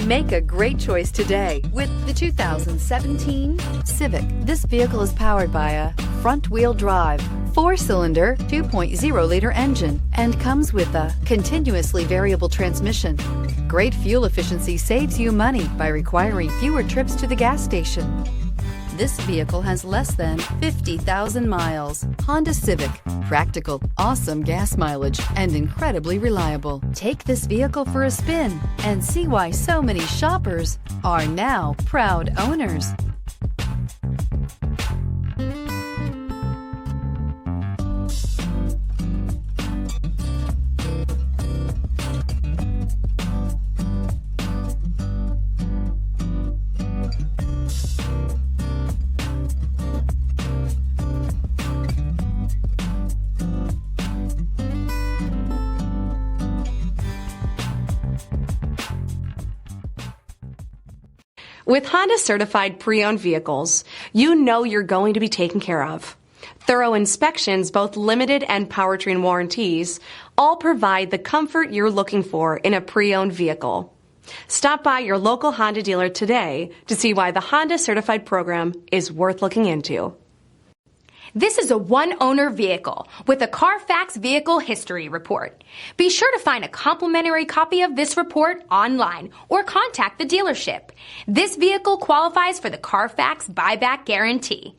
Make a great choice today with the 2017 Civic. This vehicle is powered by a front-wheel drive, 4-cylinder, 2.0-liter engine and comes with a continuously variable transmission. Great fuel efficiency saves you money by requiring fewer trips to the gas station. This vehicle has less than 50,000 miles. Honda Civic. Practical, awesome gas mileage, and incredibly reliable. Take this vehicle for a spin and see why so many shoppers are now proud owners. With Honda certified pre-owned vehicles, you know you're going to be taken care of. Thorough inspections, both limited and powertrain warranties, all provide the comfort you're looking for in a pre-owned vehicle. Stop by your local Honda dealer today to see why the Honda certified program is worth looking into. This is a one-owner vehicle with a Carfax Vehicle History Report. Be sure to find a complimentary copy of this report online or contact the dealership. This vehicle qualifies for the Carfax Buyback Guarantee.